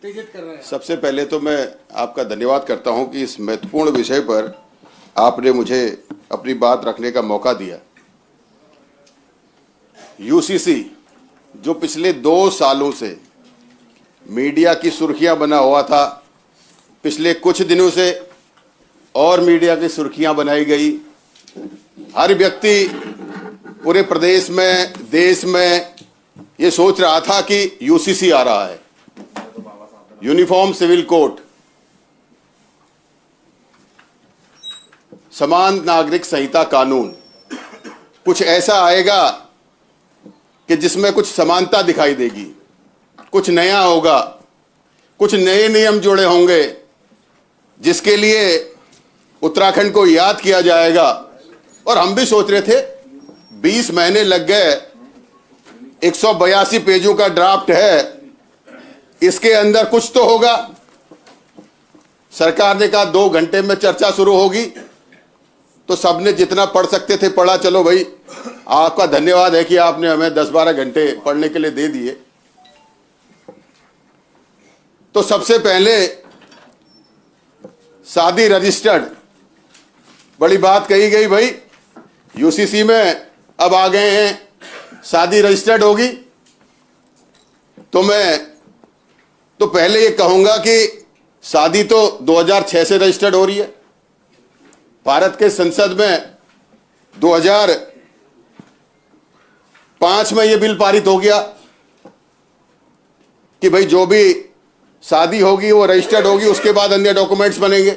उत्तेजित कर रहे हैं। सबसे पहले तो मैं आपका धन्यवाद करता हूं कि इस महत्वपूर्ण विषय पर आपने मुझे अपनी बात रखने का मौका दिया। यूसीसी जो पिछले 2 सालों से मीडिया की सुर्खियां बना हुआ था, पिछले कुछ दिनों से और मीडिया की सुर्खियां बनाई गई। हर व्यक्ति पूरे प्रदेश में, देश में ये सोच रहा था कि यूसीसी आ रहा है, यूनिफॉर्म सिविल कोड, समान नागरिक संहिता कानून, कुछ ऐसा आएगा कि जिसमें कुछ समानता दिखाई देगी, कुछ नया होगा, कुछ नए नियम जुड़े होंगे, जिसके लिए उत्तराखंड को याद किया जाएगा। और हम भी सोच रहे थे 20 महीने लग गए, 182 पेजों का ड्राफ्ट है, इसके अंदर कुछ तो होगा। सरकार ने कहा 2 घंटे में चर्चा शुरू होगी, तो सबने जितना पढ़ सकते थे पढ़ा। चलो भाई, आपका धन्यवाद है कि आपने हमें 10-12 घंटे पढ़ने के लिए दे दिए। तो सबसे पहले शादी रजिस्टर्ड, बड़ी बात कही गई भाई, यूसीसी में अब आ गए हैं, शादी रजिस्टर्ड होगी। तो मैं तो पहले ये कहूंगा कि शादी तो 2006 से रजिस्टर्ड हो रही है। भारत के संसद में 2005 में ये बिल पारित हो गया कि भाई जो भी शादी होगी वो रजिस्टर्ड होगी, उसके बाद अन्य डॉक्यूमेंट्स बनेंगे।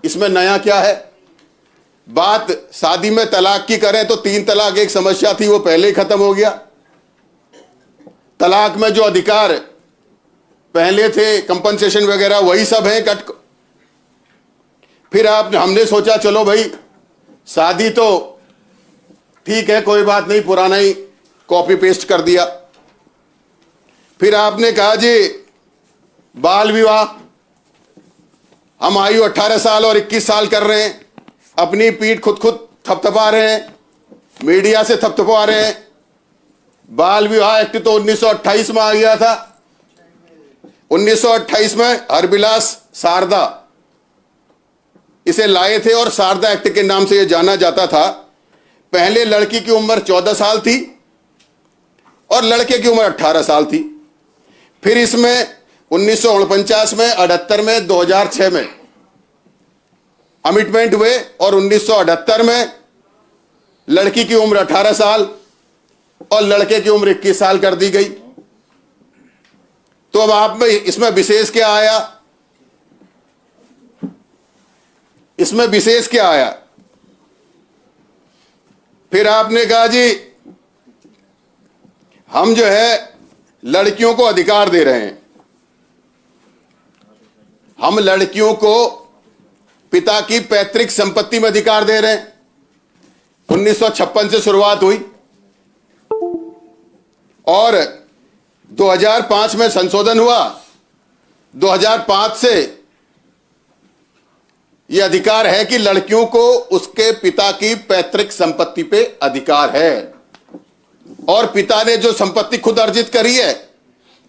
इसमें नया क्या है? बात शादी में तलाक की करें तो 3 तलाक एक समस्या थी, वो पहले ही खत्म हो गया। तलाक में जो अधिकार पहले थे, कंपनसेशन वगैरह, वही सब है कट। फिर हमने सोचा चलो भाई शादी तो ठीक है, कोई बात नहीं, पुराना ही कॉपी पेस्ट कर दिया। फिर आपने कहा जी बाल विवाह, हम आयु 18 साल और 21 साल कर रहे हैं, अपनी पीठ खुद थपथपा रहे हैं, मीडिया से थपथपा रहे हैं। बाल विवाह एक्ट तो 1928 में आ गया था। 1928 में हरबिलास शारदा इसे लाए थे और शारदा एक्ट के नाम से यह जाना जाता था। पहले लड़की की उम्र 14 साल थी और लड़के की उम्र 18 साल थी। फिर इसमें 1949 में, 78 में, 2006 में अमेंडमेंट हुए और 1978 में लड़की की उम्र 18 साल और लड़के की उम्र 21 साल कर दी गई। तो अब आप में इसमें विशेष क्या आया? इसमें विशेष क्या आया? फिर आपने कहा जी हम जो है लड़कियों को अधिकार दे रहे हैं, हम लड़कियों को पिता की पैतृक संपत्ति में अधिकार दे रहे हैं। 1956 से शुरुआत हुई और 2005 में संशोधन हुआ। 2005 से यह अधिकार है कि लड़कियों को उसके पिता की पैतृक संपत्ति पे अधिकार है, और पिता ने जो संपत्ति खुद अर्जित करी है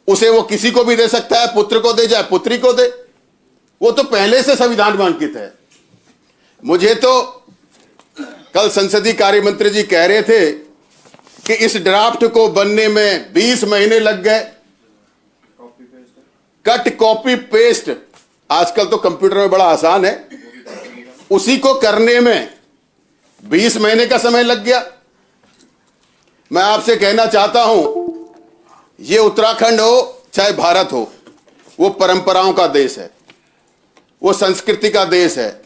उसे वो किसी को भी दे सकता है, पुत्र को दे चाहे पुत्री को दे, वो तो पहले से संविधान में अंकित है। मुझे तो कल संसदीय कार्य मंत्री जी कह रहे थे कि इस ड्राफ्ट को बनने में 20 महीने लग गए। कट कॉपी पेस्ट आजकल तो कंप्यूटर में बड़ा आसान है, उसी को करने में 20 महीने का समय लग गया। मैं आपसे कहना चाहता हूं, ये उत्तराखंड हो चाहे भारत हो, वो परंपराओं का देश है, वो संस्कृति का देश है,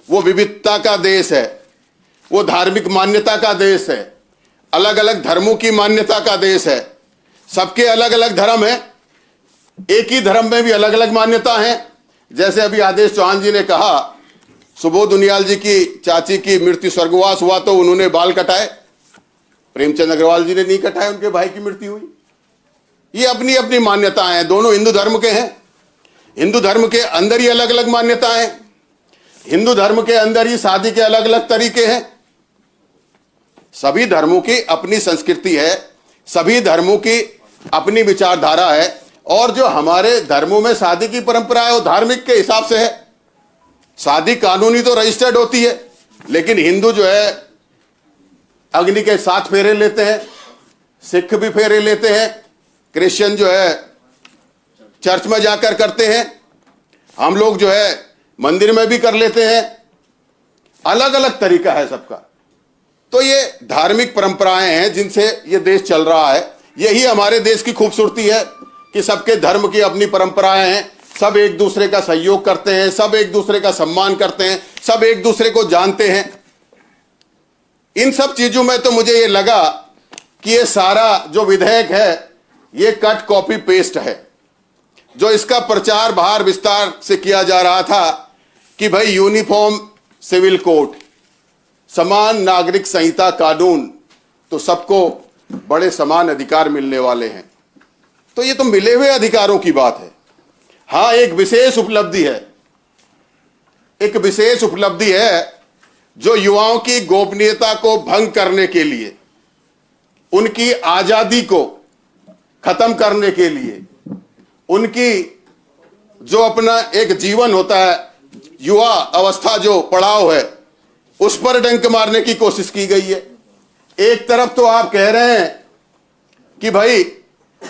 वो विविधता का देश है, वो धार्मिक मान्यता का देश है, अलग अलग धर्मों की मान्यता का देश है। सबके अलग अलग धर्म है, एक ही धर्म में भी अलग अलग मान्यता है। जैसे अभी आदेश चौहान जी ने कहा, सुबोध उनियाल जी की चाची की मृत्यु स्वर्गवास हुआ तो उन्होंने बाल कटाए, प्रेमचंद अग्रवाल जी ने नहीं कटाए, उनके भाई की मृत्यु हुई। ये अपनी अपनी मान्यताएं हैं, दोनों हिंदू धर्म के हैं। हिंदू धर्म के अंदर ही अलग अलग मान्यताएं हैं, हिंदू धर्म के अंदर ही शादी के अलग अलग तरीके हैं। सभी धर्मों की अपनी संस्कृति है, सभी धर्मों की अपनी विचारधारा है, और जो हमारे धर्मों में शादी की परंपरा है वो धार्मिक के हिसाब से है। शादी कानूनी तो रजिस्टर्ड होती है, लेकिन हिंदू जो है अग्नि के 7 फेरे लेते हैं, सिख भी फेरे लेते हैं, क्रिश्चियन जो है चर्च में जाकर करते हैं, हम लोग जो है मंदिर में भी कर लेते हैं। अलग अलग तरीका है सबका। तो ये धार्मिक परंपराएं हैं जिनसे ये देश चल रहा है। यही हमारे देश की खूबसूरती है कि सबके धर्म की अपनी परंपराएं हैं, सब एक दूसरे का सहयोग करते हैं, सब एक दूसरे का सम्मान करते हैं, सब एक दूसरे को जानते हैं। इन सब चीजों में तो मुझे ये लगा कि ये सारा जो विधेयक है ये कट कॉपी पेस्ट है। जो इसका प्रचार बाहर विस्तार से किया जा रहा था कि भाई यूनिफॉर्म सिविल कोड, समान नागरिक संहिता कानून, तो सबको बड़े समान अधिकार मिलने वाले हैं। तो ये तो मिले हुए अधिकारों की बात है। हां, एक विशेष उपलब्धि है, एक विशेष उपलब्धि है जो युवाओं की गोपनीयता को भंग करने के लिए, उनकी आजादी को खत्म करने के लिए, उनकी जो अपना एक जीवन होता है, युवा अवस्था जो पड़ाव है, उस पर डंक मारने की कोशिश की गई है। एक तरफ तो आप कह रहे हैं कि भाई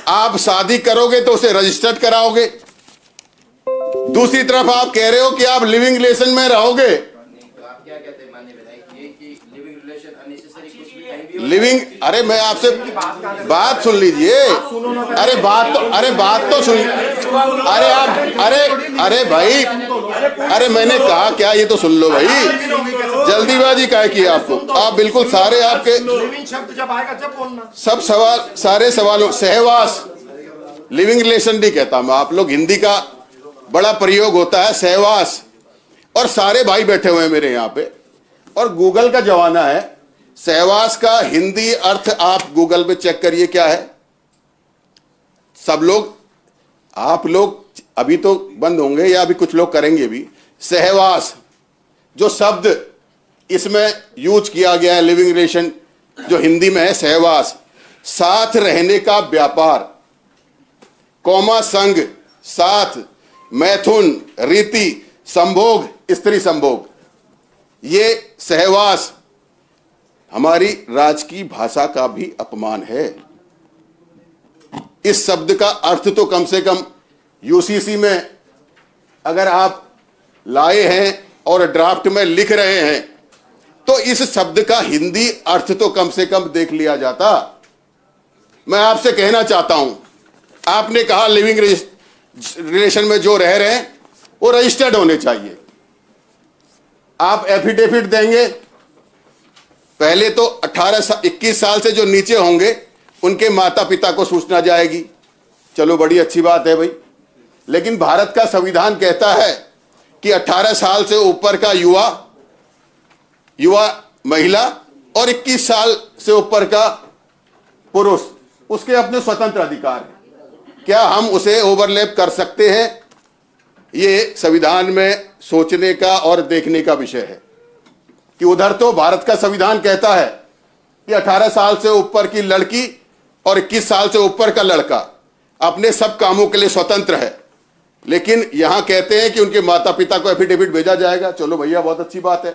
आप शादी करोगे तो उसे रजिस्टर्ड कराओगे, दूसरी तरफ आप कह रहे हो कि आप लिविंग रिलेशन में रहोगे। आप क्या कहते हैं माननीय विधायक, ये कि लिविंग रिलेशन अननेसेसरी कुछ भी कहीं भी लिविंग, अरे मैं आपसे बात सुन लीजिए। अरे बात तो सुन, अरे आप, अरे भाई, अरे मैंने कहा क्या, ये तो सुन लो भाई। जल्दीबाजी क्या की आपको? आप बिल्कुल सारे आपके शब्द जब आएगा जब बोलना। सब सवाल, सारे सवालों, सहवास, लिविंग रिलेशन नहीं कहता मैं, आप लोग हिंदी का बड़ा प्रयोग होता है, सहवास। और सारे भाई बैठे हुए हैं मेरे यहाँ पे, और गूगल का जमाना है। सहवास का हिंदी अर्थ आप गूगल पे चेक करिए क्या है। सब लोग, आप लोग अभी तो बंद होंगे या अभी कुछ लोग करेंगे भी। सहवास जो शब्द इसमें यूज किया गया है, लिविंग रिलेशन जो हिंदी में है सहवास, साथ रहने का व्यापार, कौमा संग, साथ, मैथुन, रीति, संभोग, स्त्री संभोग, ये सहवास हमारी राजकीय भाषा का भी अपमान है। इस शब्द का अर्थ तो कम से कम यूसीसी में अगर आप लाए हैं और ड्राफ्ट में लिख रहे हैं तो इस शब्द का हिंदी अर्थ तो कम से कम देख लिया जाता। मैं आपसे कहना चाहता हूं, आपने कहा लिविंग रिलेशन में जो रह रहे हैं वो रजिस्टर्ड होने चाहिए। आप एफिडेविट देंगे, पहले तो 21 साल से जो नीचे होंगे उनके माता पिता को सूचना जाएगी, चलो बड़ी अच्छी बात है भाई। लेकिन भारत का संविधान कहता है कि 18 साल से ऊपर का युवा महिला और 21 साल से ऊपर का पुरुष, उसके अपने स्वतंत्र अधिकार हैं। क्या हम उसे ओवरलैप कर सकते हैं? ये संविधान में सोचने का और देखने का विषय है कि उधर तो भारत का संविधान कहता है कि 18 साल से ऊपर की लड़की और 21 साल से ऊपर का लड़का अपने सब कामों के लिए स्वतंत्र है, लेकिन यहां कहते हैं कि उनके माता पिता को एफिडेविट भेजा जाएगा। चलो भैया बहुत अच्छी बात है।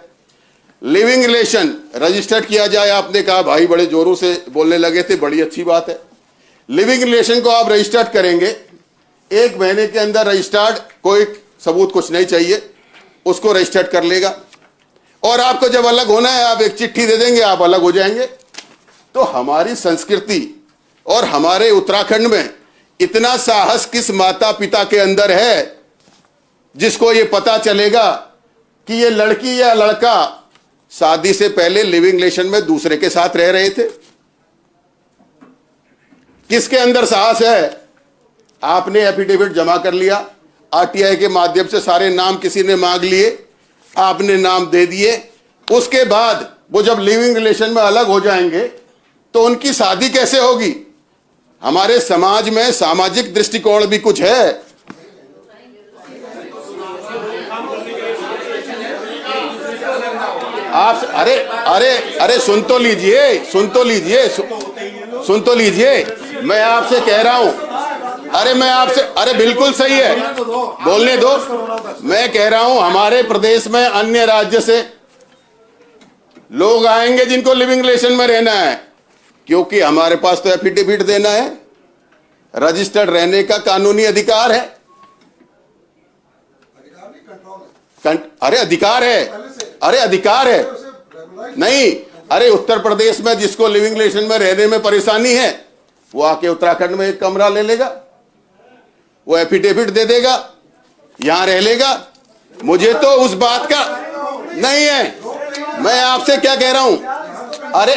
लिविंग रिलेशन रजिस्टर्ड किया जाए, आपने कहा भाई, बड़े जोरों से बोलने लगे थे, बड़ी अच्छी बात है। लिविंग रिलेशन को आप रजिस्टर्ड करेंगे, 1 महीने के अंदर रजिस्टर्ड, कोई सबूत कुछ नहीं चाहिए, उसको रजिस्टर्ड कर लेगा। और आपको जब अलग होना है आप एक चिट्ठी दे देंगे, आप अलग हो जाएंगे। तो हमारी संस्कृति और हमारे उत्तराखंड में इतना साहस किस माता पिता के अंदर है जिसको ये पता चलेगा कि ये लड़की या लड़का शादी से पहले लिविंग रिलेशन में दूसरे के साथ रह रहे थे? किसके अंदर साहस है? आपने एफिडेविट जमा कर लिया, आरटीआई के माध्यम से सारे नाम किसी ने मांग लिए, आपने नाम दे दिए, उसके बाद वो जब लिविंग रिलेशन में अलग हो जाएंगे तो उनकी शादी कैसे होगी? हमारे समाज में सामाजिक दृष्टिकोण भी कुछ है। आप अरे सुन तो लीजिए, मैं आपसे कह रहा हूं, अरे मैं आपसे, अरे बिल्कुल सही है, बोलने दो। मैं कह रहा हूं हमारे प्रदेश में अन्य राज्य से लोग आएंगे जिनको लिविंग रिलेशन में रहना है, क्योंकि हमारे पास तो एफिडेविट देना है, रजिस्टर्ड रहने का कानूनी अधिकार है। अरे अधिकार है, अरे अधिकार है नहीं। अरे उत्तर प्रदेश में जिसको लिविंग रिलेशन में रहने में परेशानी है वो आके उत्तराखंड में एक कमरा ले लेगा, वो एफिडेविट दे देगा, यहां रह लेगा। मुझे तो उस बात का नहीं है। मैं आपसे क्या कह रहा हूं, अरे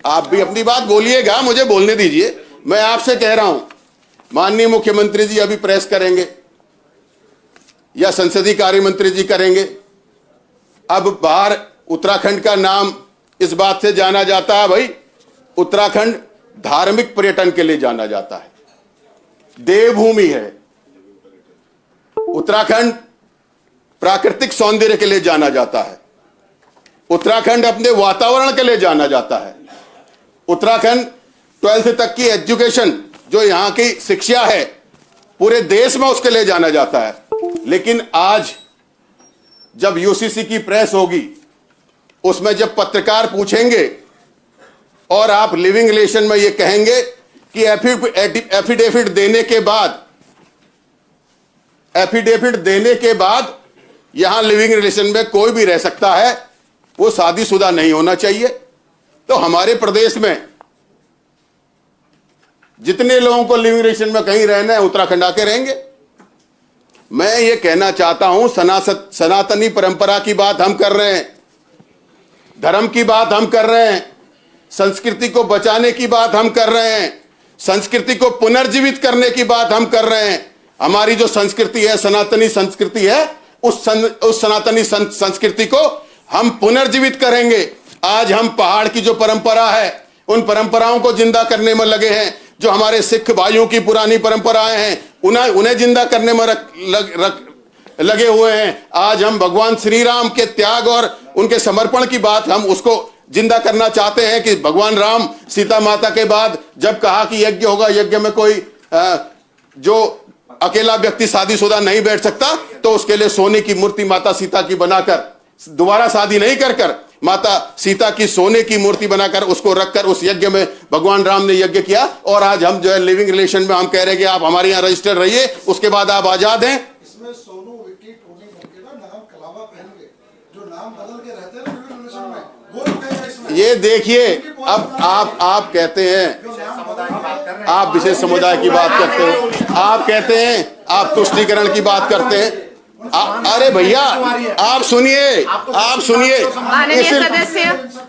आप भी अपनी बात बोलिएगा, मुझे बोलने दीजिए। मैं आपसे कह रहा हूं माननीय मुख्यमंत्री जी अभी प्रेस करेंगे या संसदीय कार्य मंत्री जी करेंगे। अब बाहर उत्तराखंड का नाम इस बात से जाना जाता है, भाई उत्तराखंड धार्मिक पर्यटन के लिए जाना जाता है, देवभूमि है। उत्तराखंड प्राकृतिक सौंदर्य के लिए जाना जाता है। उत्तराखंड अपने वातावरण के लिए जाना जाता है। उत्तराखंड 12th तक की एजुकेशन जो यहां की शिक्षा है पूरे देश में उसके लिए जाना जाता है। लेकिन आज जब यूसीसी की प्रेस होगी उसमें जब पत्रकार पूछेंगे और आप लिविंग रिलेशन में ये कहेंगे कि एफिडेविट देने के बाद यहां लिविंग रिलेशन में कोई भी रह सकता है, वो शादीशुदा नहीं होना चाहिए। तो हमारे प्रदेश में जितने लोगों को लिविंग रिलेशन में कहीं रहना है उत्तराखंड आके रहेंगे। मैं ये कहना चाहता हूं सनातनी परंपरा की बात हम कर रहे हैं, धर्म की बात हम कर रहे हैं, संस्कृति को बचाने की बात हम कर रहे हैं, संस्कृति को पुनर्जीवित करने की बात हम कर रहे हैं। हमारी जो संस्कृति है, सनातनी संस्कृति है, उस सनातनी संस्कृति को हम पुनर्जीवित करेंगे। आज हम पहाड़ की जो परंपरा है उन परंपराओं को जिंदा करने में लगे हैं। जो हमारे सिख भाइयों की पुरानी परंपराएं हैं उन्हें जिंदा करने में लगे हुए हैं। आज हम भगवान श्री राम के त्याग और उनके समर्पण की बात हम उसको जिंदा करना चाहते हैं कि भगवान राम सीता माता के बाद जब कहा कि यज्ञ होगा, यज्ञ में कोई जो अकेला व्यक्ति शादीशुदा नहीं बैठ सकता, तो उसके लिए सोने की मूर्ति माता सीता की बनाकर, दोबारा शादी नहीं कर माता सीता की सोने की मूर्ति बनाकर उसको रखकर उस यज्ञ में भगवान राम ने यज्ञ किया। और आज हम जो है लिविंग रिलेशन में हम कह रहे हैं कि आप हमारे यहाँ रजिस्टर्ड रहिए, उसके बाद आप आजाद हैं। इसमें सोनू विक्की टोनी करके ना नाम कलावा पहन के जो नाम बदल के रहते हैं ना लिविंग रिलेशन में, वो रुकेगा इसमें। ये देखिए, अब आप कहते हैं, आप विशेष समुदाय की बात करते हैं, आप कहते हैं आप तुष्टीकरण की बात करते हैं। अरे भैया आप सुनिए माननीय सदस्य,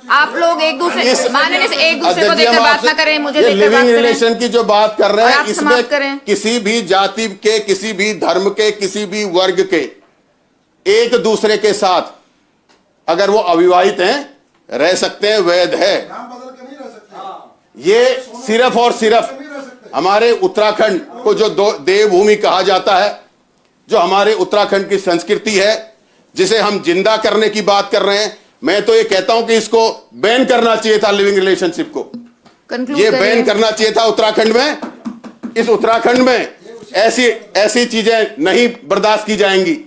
आप लोग एक दूसरे को देखकर बात ना करें। मुझे लिविंग रिलेशन की जो बात कर रहे हैं इसमें किसी भी जाति के, किसी भी धर्म के, किसी भी वर्ग के एक दूसरे के साथ अगर वो अविवाहित हैं रह सकते हैं, वैध है। नाम बदल के नहीं रह सकते। ये सिर्फ और सिर्फ हमारे उत्तराखंड को जो देवभूमि कहा जाता है, जो हमारे उत्तराखंड की संस्कृति है, जिसे हम जिंदा करने की बात कर रहे हैं। मैं तो ये कहता हूं कि इसको बैन करना चाहिए था, लिविंग रिलेशनशिप को ये बैन करना चाहिए था उत्तराखंड में। इस उत्तराखंड में ऐसी चीजें नहीं बर्दाश्त की जाएंगी।